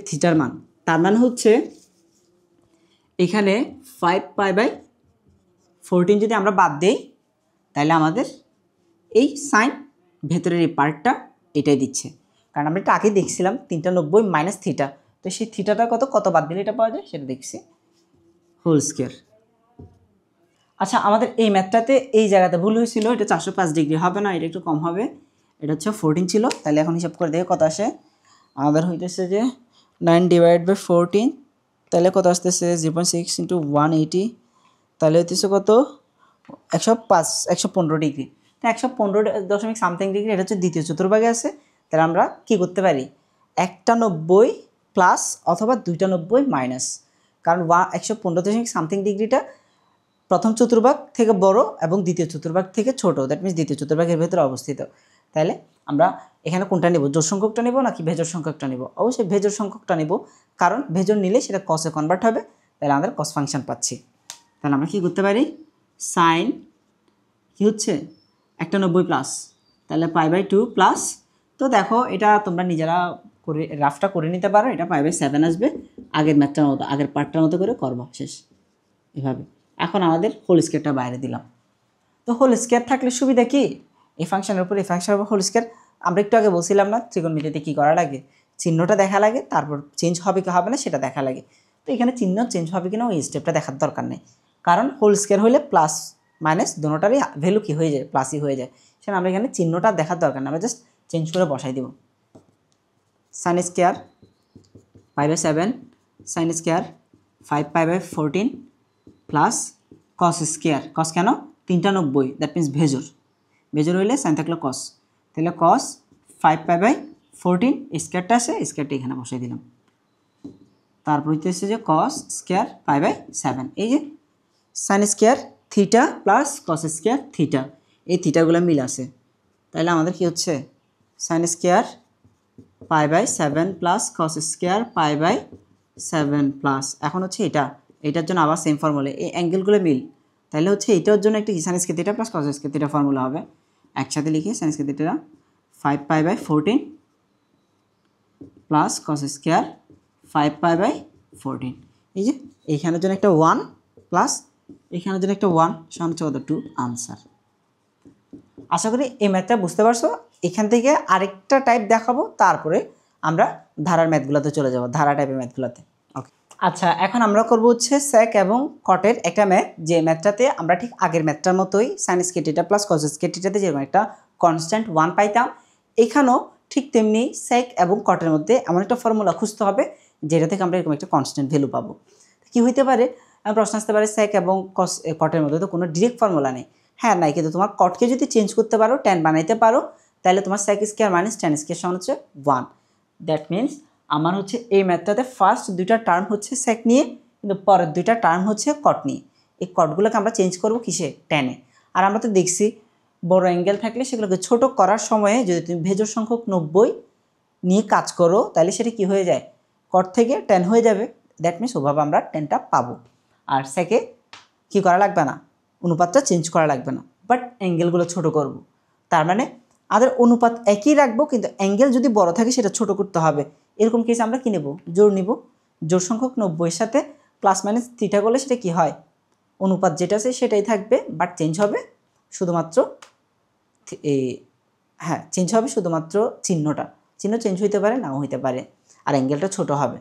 Speaker 1: থিটার মান। তার মানে হচ্ছে এখানে 5π/14 যদি আমরা বাদ দেই তাহলে আমাদের এই সাইন ভেতরের এই পার্টটা এটাই দিচ্ছে, কারণ আমরা এটা আগে দেখছিলাম 390 মাইনাস থিটা, তো সেই থিটাটা কত বাদ দিলে এটা পাওয়া যায় সেটা দেখছি হোল স্কোয়ার। আচ্ছা আমাদের এই ম্যাথটাতে এই জায়গাতে ভুল হয়েছিল, এটা 405 ডিগ্রি হবে না, এটা একটু কম হবে, এটা হচ্ছে 14 ছিল। তাহলে এখন হিসাব করে দেখে কত আসে, আমাদের হইতেছে যে 9/14, তাহলে কত আসতেছে 0.6 × 180, তাহলে হইতেছে কত 115 ডিগ্রি। তো 115 সামথিং ডিগ্রি, এটা হচ্ছে দ্বিতীয় চতুর্ভাগে আছে। তাহলে আমরা কি করতে পারি 1টা 90 প্লাস অথবা 2টা 90 মাইনাস, কারণ 115 সামথিং ডিগ্রিটা প্রথম চতুর্ভাগ থেকে বড় এবং দ্বিতীয় চতুর্ভাগ থেকে ছোট, দ্যাট মিনস দ্বিতীয় চতুর্ভাগের ভেতরে অবস্থিত। তাহলে আমরা এখানে কোনটা নেব, জোড় সংখ্যকটা নেব নাকি ভেজোড় সংখ্যকটা নেব? অবশ্যই ভেজোড় সংখ্যকটা নেব, কারণ ভেজোড় নিলে সেটা কসে কনভার্ট হবে, তাহলে আমাদের কস ফাংশন পাচ্ছি। তাহলে আমরা কি করতে পারি সাইন কি হচ্ছে 190 প্লাস, তাহলে π/2 প্লাস, তো দেখো এটা তোমরা নিজেরা করে রাফটা করে নিতে পারো, এটা π/7 আসবে, আগের ম্যাথটার মতো আগের পার্টটার মতো করে করবা শেষ এভাবে। এখন আমাদের হোল স্কোয়ারটা বাইরে দিলাম, তো হোল স্কোয়ার থাকলে সুবিধা কি এই ফাংশনের উপর এই ফাংশনের উপর হোল স্কোয়ার। আমরা একটু আগে বলছিলাম না ত্রিকোণমিতিতে কী করা লাগে, চিহ্নটা দেখা লাগে, তারপর চেঞ্জ হবে কি হবে না সেটা দেখা লাগে। তো এখানে চিহ্ন চেঞ্জ হবে কিনা ওই স্টেপটা দেখার দরকার নেই, কারণ হোল স্কোয়ার হলে প্লাস মাইনাস দুটোটারই ভ্যালু কী হয়ে যায় প্লাসই হয়ে যায়, সেটা আমরা এখানে চিহ্নটা দেখার দরকার নেই, আমরা জাস্ট চেঞ্জ করে বসাই দেব। Sine square π/7 sine square 5π/14 plus cos square, cos কেন 3টা 90, দ্যাট মিনস ভেজোর, ভেজোর হইলে সাইন থাকলো কস, তাহলে কস 5π/14 স্কোয়ারটা আছে, স্কোয়ারটা এখানে বসাই দিলাম। তারপর হইতেছে যে কস স্কোয়ার π/7, এই যে sine square theta plus cos square theta, এই থিটাগুলো মিল আছে, তাহলে আমাদের কি হচ্ছে sine square π/7 plus cos square π/7 plus, এখন হচ্ছে এটার জন্য আবার সেম ফর্মুলা, এই অ্যাঙ্গেলগুলো মিল, তাহলে হচ্ছে এইটার জন্য একটা sine square theta plus cos square theta formula হবে, একসাথে লিখে sine square theta 5π/14 plus cos square 5π/14, এই যে এইখানের জন্য একটা 1 প্লাস এখানের জন্য একটা 1 সমান হচ্ছে কত 2 আনসার। আশা করি এই ম্যাথটা বুঝতে পারছো। এখান থেকে আরেকটা টাইপ দেখাবো, তারপরে আমরা ধারার ম্যাথগুলোতে চলে যাব, ধারা টাইপের ম্যাথগুলোতে। ওকে আচ্ছা এখন আমরা করব হচ্ছে সেক এবং কটের একটা ম্যাথ, যে ম্যাথটাতে আমরা ঠিক আগের ম্যাথটার মতোই sine square theta plus cos square থিটাতে যেরকম একটা কনস্ট্যান্ট 1 পাইতাম, এখানেও ঠিক তেমনি সেক এবং কটের মধ্যে এমন একটা ফর্মুলা খুঁজতে হবে যেটা থেকে আমরা এরকম একটা কনস্ট্যান্ট ভ্যালু পাবো। কি হইতে পারে প্রশ্ন আসতে পারে সেক এবং কটের মধ্যে তো কোনো ডিরেক্ট ফর্মুলা নেই, হ্যাঁ নাই, কিন্তু তোমার কটকে যদি চেঞ্জ করতে পারো ট্যান বানাইতে পারো, তাহলে তোমার sec square minus tan square সমান হচ্ছে 1। দ্যাট মিনস আমার হচ্ছে এই ম্যাথটাতে ফার্স্ট দুইটা টার্ম হচ্ছে সেক নিয়ে, কিন্তু পরের দুইটা টার্ম হচ্ছে কট নিয়ে, এই কটগুলোকে আমরা চেঞ্জ করবো কিসে ট্যানে। আর আমরা তো দেখছি বড় অ্যাঙ্গেল থাকলে সেগুলোকে ছোট করার সময়ে যদি তুমি ভেজোর সংখ্যক 90 নিয়ে কাজ করো তাহলে সেটা কি হয়ে যায় কট থেকে ট্যান হয়ে যাবে, দ্যাট মিনস ওভাবে আমরা ট্যানটা পাবো। আর সেকে কী করা লাগবে না, অনুপাতটা চেঞ্জ করা লাগবে না, বাট অ্যাঙ্গেলগুলো ছোট করব, তার মানে আমাদের অনুপাত একই রাখবো কিন্তু অ্যাঙ্গেল যদি বড় থাকে সেটা ছোট করতে হবে। এরকম কেস আমরা কী নেব জোড় নিব, জোড় সংখ্যক 90 সাথে প্লাস মাইনাস থিটা করলে সেটা কি হয় অনুপাত যেটা আছে সেটাই থাকবে, বাট চেঞ্জ হবে শুধুমাত্র চেঞ্জ হবে শুধুমাত্র চিহ্নটা। চিহ্ন চেঞ্জ হইতে পারে, নাও হইতে পারে, আর অ্যাঙ্গেলটা ছোট হবে।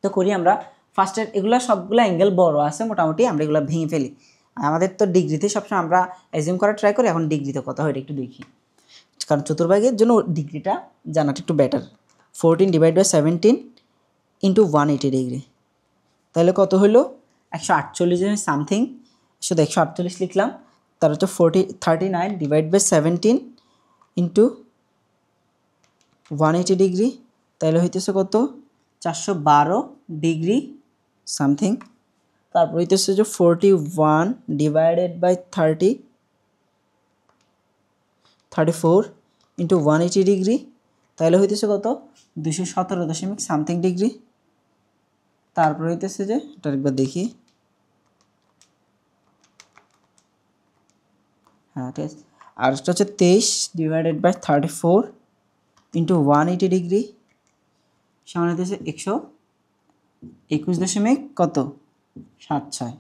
Speaker 1: তো করি আমরা ফার্স্টের এগুলো সবগুলো অ্যাঙ্গেল বড় আছে মোটামুটি, আমরা এগুলো ভেঙে ফেলি। আমাদের তো ডিগ্রিতে সবসময় আমরা অ্যাজিউম করার ট্রাই করি, এখন ডিগ্রিতে কত হয় এটা একটু দেখি, কারণ চতুর্ভাগের জন্য ডিগ্রিটা জানাটা একটু বেটার। 14 / 17 × 180 ডিগ্রি, তাহলে কত হলো 148 সামথিং, শুধু 148 লিখলাম। তার হচ্ছে 39 / 17 × 180 ডিগ্রি, তাহলে হইতেছে কত 412 ডিগ্রি সামথিং। তারপর হইতেছে যে 41 / 34 × 180 ডিগ্রি, তাহলে হইতেছে কত 217 সামথিং ডিগ্রি। তারপর হইতেছে যে এটা একবার দেখি, ঠিক আছে। আর এটা হচ্ছে 23 / 34 × 180 ডিগ্রি, সমান হইতেছে 121 কত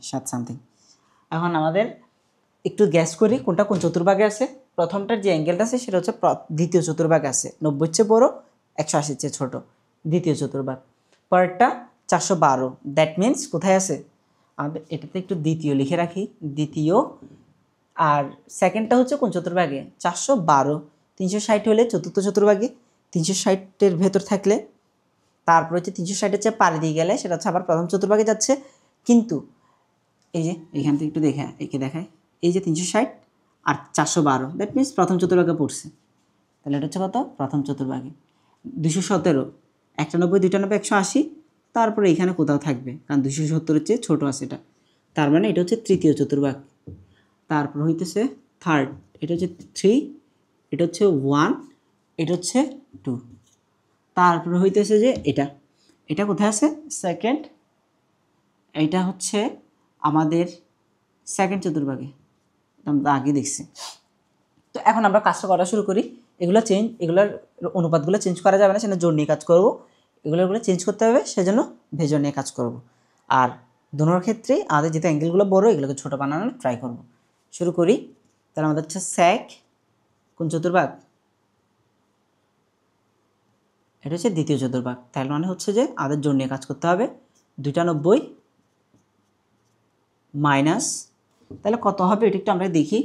Speaker 1: 7 সামথিং। এখন আমাদের একটু গ্যাস করি কোনটা কোন চতুর্ভাগে আছে। প্রথমটার যে অ্যাঙ্গেলটা আছে সেটা হচ্ছে দ্বিতীয় চতুর্ভাগে আছে, 90 চেয়ে বড়, 180 চেয়ে ছোট, দ্বিতীয় চতুর্ভাগ। পরেরটা 412, দ্যাট মিনস কোথায় আছে আমাদের, এটাতে একটু দ্বিতীয় লিখে রাখি, দ্বিতীয়। আর সেকেন্ডটা হচ্ছে কোন চতুর্ভাগে 412, 360 হলে চতুর্থ চতুর্ভাগে, 360-এর ভেতর থাকলে তারপর হচ্ছে 360-এর চেয়ে পাড়ি দিয়ে গেলে সেটা হচ্ছে আবার প্রথম চতুর্ভাগে যাচ্ছে। কিন্তু এই যে এখান থেকে একটু একে দেখায়, এই যে 360 আর 412, দ্যাট মিনস প্রথম চতুর্ভাগে পড়ছে, তাহলে এটা হচ্ছে কত প্রথম চতুর্ভাগে। 217, 91, 92, 180, তারপরে এখানে কোথাও থাকবে, কারণ 270-এর চেয়ে ছোটো আছে এটা, তার মানে এটা হচ্ছে তৃতীয় চতুর্ভাগ। তারপর হইতেছে থার্ড, এটা হচ্ছে 3, এটা হচ্ছে 1, এটা হচ্ছে 2। তারপরে হইতেছে যে এটা কোথায় আছে সেকেন্ড, এইটা হচ্ছে আমাদের সেকেন্ড চতুর্ভাগে, আমরা আগে দেখছি। তো এখন আমরা কাজটা করা শুরু করি। এগুলোর অনুপাতগুলো চেঞ্জ করা যাবে না, সেজন্য জোর নিয়ে কাজ করব। এগুলো চেঞ্জ করতে হবে, সেজন্য ভেজর নিয়ে কাজ করব। আর দুটোর ক্ষেত্রে আমাদের যেহেতু অ্যাঙ্গেলগুলো বড়, এগুলোকে ছোটো বানানোর ট্রাই করব। শুরু করি। তাহলে আমাদের হচ্ছে স্যাক কোন চতুর্ভাগ, এটা হচ্ছে দ্বিতীয় চতুর্ভাগ। তাহলে মানে হচ্ছে যে আমাদের জোর নিয়ে কাজ করতে হবে। 290 মাইনাস, তাহলে কত হবে এটা একটু আমরা দেখি।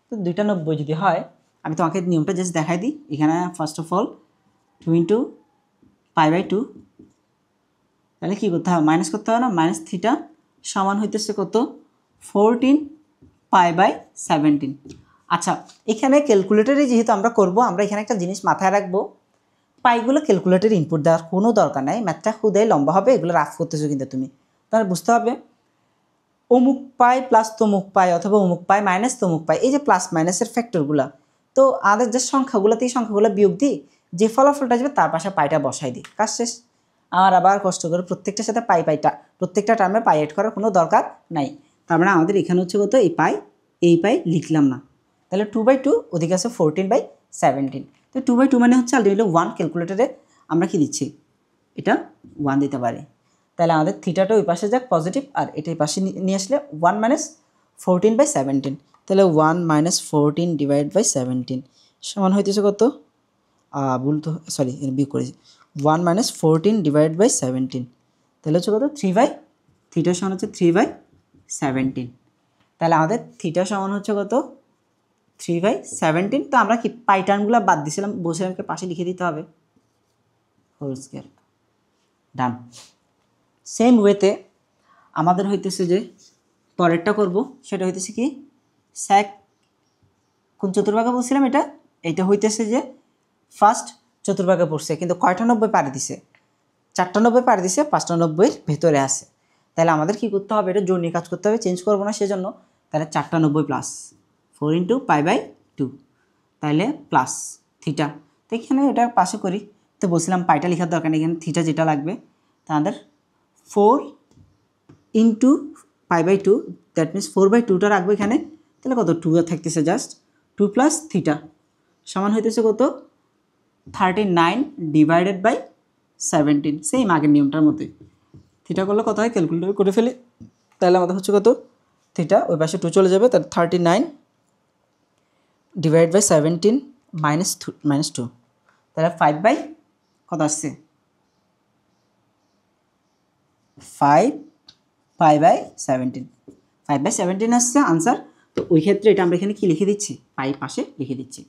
Speaker 1: তো 290 যদি হয়, আমি তোমাকে নিয়মটা জাস্ট দেখাই দিই। এখানে ফার্স্ট অফ অল 2 × π/2, তাহলে কী করতে হবে, মাইনাস করতে হবে না, মাইনাস থিটা সমান হইতেছে কত 14 π/17। আচ্ছা, এখানে ক্যালকুলেটারে যেহেতু আমরা করব, আমরা এখানে একটা জিনিস মাথায় রাখবো, পাইগুলো ক্যালকুলেটারে ইনপুট দেওয়ার কোনো দরকার নাই, ম্যাথটা খুদাই লম্বা হবে, এগুলো রাফ করতেছো কিন্তু তুমি, তাহলে বুঝতে হবে অমুক পাই প্লাস তমুক পাই, অথবা অমুক পাই মাইনাস তমুক পাই, এই যে প্লাস মাইনাসের ফ্যাক্টরগুলো, তো আমাদের যে সংখ্যাগুলোতে এই সংখ্যাগুলো বিয়োগ দিই, যে ফলাফলটা আসবে তার পাশে পাইটা বসাই দিই, কাজ শেষ। আর আবার কষ্ট করে প্রত্যেকটার সাথে পাইটা প্রত্যেকটা টার্মে পাই এড করার কোনো দরকার নাই। তার মানে আমাদের এখানে হচ্ছে কত, এই পাই লিখলাম না, তাহলে 2/2 ওদিকে আছে 14/17। তো 2/2 মানে হচ্ছে আলটিমেটলি 1। ক্যালকুলেটারে আমরা কি দিচ্ছি, এটা 1 দিতে পারি। তাহলে আমাদের থিটাটা ওই পাশে যাক পজিটিভ, আর এটা এই পাশে নিয়ে আসলে 1 - 14/17, তাহলে 1 - 14 / 17 সমান হইতেছে কত, ভুল তো, সরি বিয়োগ করেছি, 1 - 14 / 17, তাহলে হচ্ছে কত 3/, থিটা সমান হচ্ছে 3/17। তাহলে আমাদের থিটা সমান হচ্ছে কত 3/17। তো আমরা কি পাই টার্মগুলো বাদ দিয়েছিলাম, বসে পাশে লিখে দিতে হবে, হোল স্কয়ার, ডান। সেম ওয়েতে আমাদের হইতেছে যে পরেরটা করব, সেটা হইতেছে কি স্যাক কোন চতুর্ভাগে বলছিলাম, এটা হইতেছে যে ফার্স্ট চতুর্ভাগে পড়ছে, কিন্তু কয়টা 90 পাড়ি দিছে, 4টা 90 পাড়ি দিছে, 5টা 90-এর ভেতরে আছে। তাহলে আমাদের কি করতে হবে, এটা জোর নিয়ে কাজ করতে হবে, চেঞ্জ করবো না সেজন্য। তাহলে 4টা 90 প্লাস 4 × π/2, তাহলে প্লাস থিটা। তো এখানে এটা পাশে করি, তো বলছিলাম পাইটা লেখার দরকার নেই, এখানে থিটা যেটা লাগবে। তা আমাদের 4 × π/2, দ্যাট মিনস 4/2টা রাখবো এখানে, তাহলে কত 2 থাকতেছে, জাস্ট 2 + থিটা সমান হইতেছে কত 39 / 17। সেম আগের নিয়মটার মতোই, থিটা করলে কত হয় ক্যালকুলেটর করে ফেলি, তাহলে আমাদের হচ্ছে কত থিটা ওই পাশে 2 চলে যাবে, তার 39 ডিভাইড বাই 17 মাইনাস 2, তাহলে 5 বাই কত আসছে 5 পাই বাই 17, 5 বাই 17 আসছে আনসার। তো ওই ক্ষেত্রে এটা আমরা এখানে কি লিখে দিচ্ছি, পাই পাশে লিখে দিচ্ছি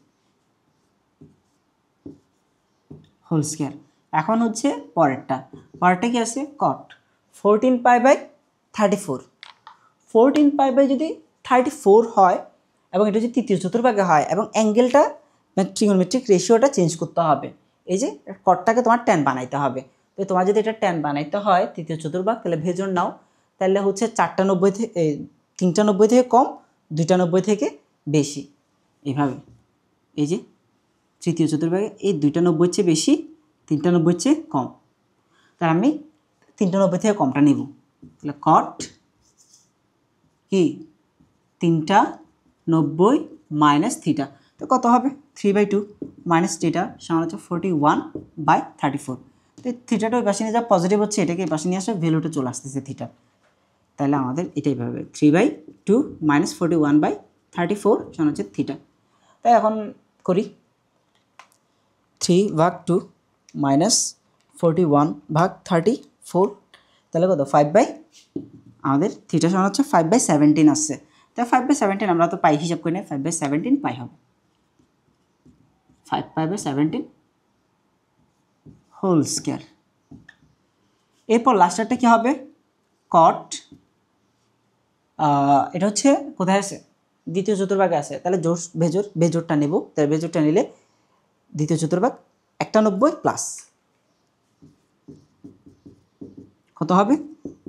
Speaker 1: হোল স্কয়ার। এখন হচ্ছে পরেরটা কি আছে কট 14 পাই বাই 34, 14 পাই বাই যদি 34 হয় এবং এটা যদি তৃতীয় চতুর্ভাগে হয় এবং অ্যাঙ্গেলটা ট্রিগোনোমেট্রিক রেশিওটা চেঞ্জ করতে হবে, এই যে কটটাকে তোমার ট্যান বানাইতে হবে। তো তোমার যদি এটা ট্যান বানাইতে হয় তৃতীয় চতুর্ভাগ, তাহলে ভেজর নাও, তাহলে হচ্ছে 4টা 90 থেকে 3টা 90 থেকে কম, 2টা 90 থেকে বেশি, এইভাবে। এই যে তৃতীয় চতুর্ভাগে এই 2টা 90 চেয়ে বেশি, 3টা 90 চেয়ে কম, তাহলে আমি 3টা 90 থেকে কমটা নেব, তাহলে কট কি 3টা 90 মাইনাস থিটা, তো কত হবে 3/2 মাইনাস থিটা সমান হচ্ছে 41/34। তো থিটাটা ওই পাশে নিয়ে যা পজিটিভ হচ্ছে এটাকে এই পাশে নিয়ে আসে, ভ্যালুটা চলে আসতেছে থিটা, তাহলে আমাদের এটাই ভাবে 3/2 মাইনাস 41/34 সমান হচ্ছে থিটা। তাই এখন করি 3/2 মাইনাস 41/34, তাহলে কত 5 বাই আমাদের থিটা সমান হচ্ছে 5/17 আসছে। তাই 5/17 আমরা তো পাই হিসাব করি না, 5/17 পাই হবে, 5/17 হোল স্কয়ার। এরপর লাস্টারটা কি হবে কট, এটা হচ্ছে কোথায় আছে দ্বিতীয় চতুর্ভাগে আছে, তাহলে বেজোরটা নেব, তাহলে বেজোরটা নিলে দ্বিতীয় চতুর্ভাগ 91 প্লাস কত হবে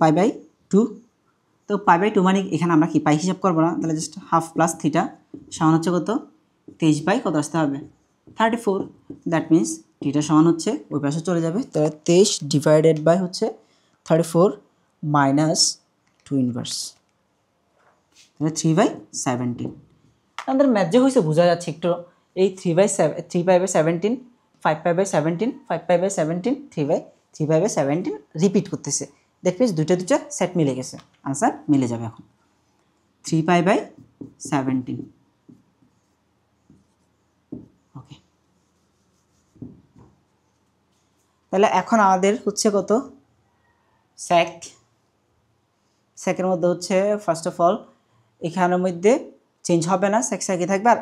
Speaker 1: পাই/2, তো পাই/2 মানে এখানে আমরা কি পাই হিসাব করবো না, তাহলে জাস্ট হাফ প্লাস থিটা সমান হচ্ছে কত 23 বাই কত আসতে হবে 34, দ্যাট মিনস থিটা সমান হচ্ছে ওই পাশে চলে যাবে, তাহলে 23 ডিভাইডেড বাই হচ্ছে 34 মাইনাস 2 ইনভার্স, তাহলে 3/17। আমাদের ম্যাথ যে হয়েছে বোঝা যাচ্ছে একটু, এই 3/17 5/17 5/17 3/17 রিপিট করতেছে, দ্যাট মিনস দুইটা সেট মিলে গেছে, আনসার মিলে যাবে এখন 3/17। ওকে, তাহলে এখন আমাদের হচ্ছে কত সেকের মধ্যে হচ্ছে ফার্স্ট অফ অল এখানের মধ্যে চেঞ্জ হবে না, সেকে থাকবে। আর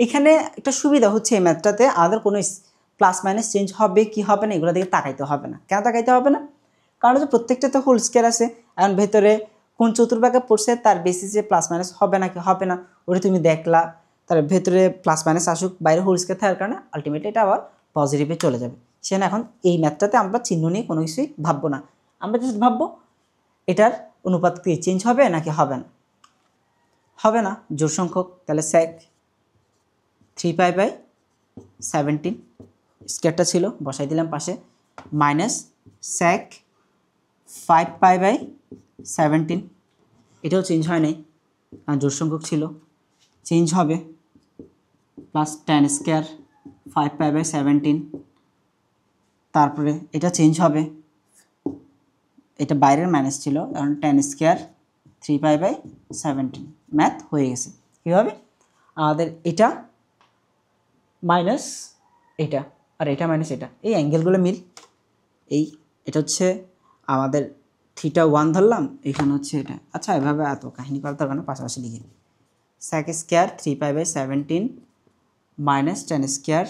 Speaker 1: এখানে একটা সুবিধা হচ্ছে এই ম্যাথটাতে আমাদের কোনো প্লাস মাইনাস চেঞ্জ হবে কি হবে না এগুলো দিকে তাকাইতে হবে না। কেন তাকাইতে হবে না, কারণ হচ্ছে প্রত্যেকটাতে হোল স্কয়ার আছে, এখন ভেতরে কোন চতুর্ভাগে পড়ছে তার বেসিসে প্লাস মাইনাস হবে না কি হবে না ওটা তুমি দেখলা, তার ভেতরে প্লাস মাইনাস আসুক, বাইরে হোল স্কয়ার থাকার কারণে আলটিমেটলি এটা আবার পজিটিভে চলে যাবে। সেখানে এখন এই ম্যাথটাতে আমরা চিহ্ন নিয়ে কোনো কিছুই ভাববো না, আমরা জাস্ট ভাববো এটার অনুপাত কি চেঞ্জ হবে নাকি হবে না, হবে না জোড় সংখ্যক, তাহলে সেক 3/17 স্কয়ারটা ছিল বসাই দিলাম পাশে, মাইনাস সেক 5/17, এটাও চেঞ্জ হয় নাই কারণ জোড় সংখ্যক ছিল, চেঞ্জ হবে প্লাস 10 স্কয়ার 5/17, তারপরে এটা চেঞ্জ হবে, এটা বাইরের মাইনাস ছিল কারণ 10 স্কয়ার 3/17 ম্যাথ হয়ে গেছে। কীভাবে আমাদের এটা মাইনাস এটা আর এটা মাইনাস এটা, এই অ্যাঙ্গেলগুলো মিল, এটা হচ্ছে আমাদের থিটা 1 ধরলাম, এখানে হচ্ছে এটা, আচ্ছা এভাবে এত কাহিনী করতে হবে না, পাশাপাশি লিখে sec square 3/17 minus 10 square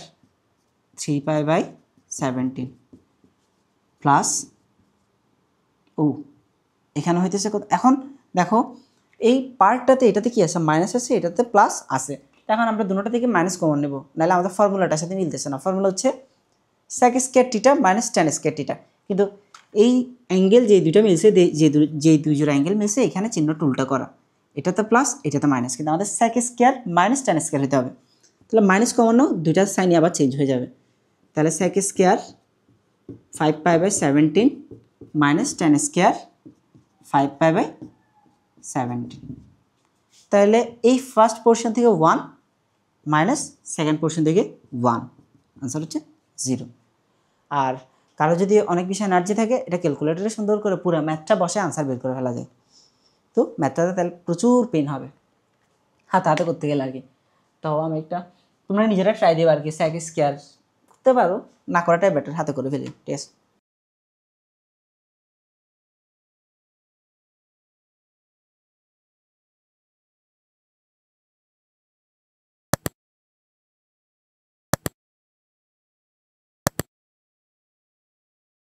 Speaker 1: 3/17 plus এখানে হইতেছে কত। এখন দেখো এই পার্টটাতে এটাতে কি আছে মাইনাস আছে, এটাতে প্লাস আছে, এখন আমরা দুটোটা থেকে মাইনাস কমন নেব, নাহলে আমাদের ফর্মুলাটার সাথে মিলতেছে না। ফর্মুলা হচ্ছে sec square theta minus 10 square theta, কিন্তু এই অ্যাঙ্গেল যে দুইটা মিলছে, যে দুই জোড়া অ্যাঙ্গেল মিলছে এখানে চিহ্নটা উল্টা করা, এটাতে প্লাস এটাতে মাইনাস, কিন্তু আমাদের সেক স্কয়ার মাইনাস 10 স্কয়ার হতে হবে, তাহলে মাইনাস কমন নাও, দুইটা সাইনই আবার চেঞ্জ হয়ে যাবে, তাহলে সেক স্কয়ার 5/17 মাইনাস 10 স্কয়ার 5/17, তাহলে এই ফার্স্ট পোর্শন থেকে 1 মাইনাস সেকেন্ড পোর্শন থেকে 1, আনসার হচ্ছে 0। আর কারো যদি অনেক বিষয় এনার্জি থাকে এটা ক্যালকুলেটরে সুন্দর করে পুরো ম্যাথটা বসে আনসার বের করে ফেলা যায়। তো ম্যাথটা তাহলে প্রচুর পেন হবে হাতে হাতে করতে গেলে আর কি। তো আমি একটা তোমরা নিজেরা ট্রাই দেবে আর কি, স্যাক স্কোয়ার করতে পারো, না করাটাই বেটার, হাতে করে ফেলি। ঠিক আছে।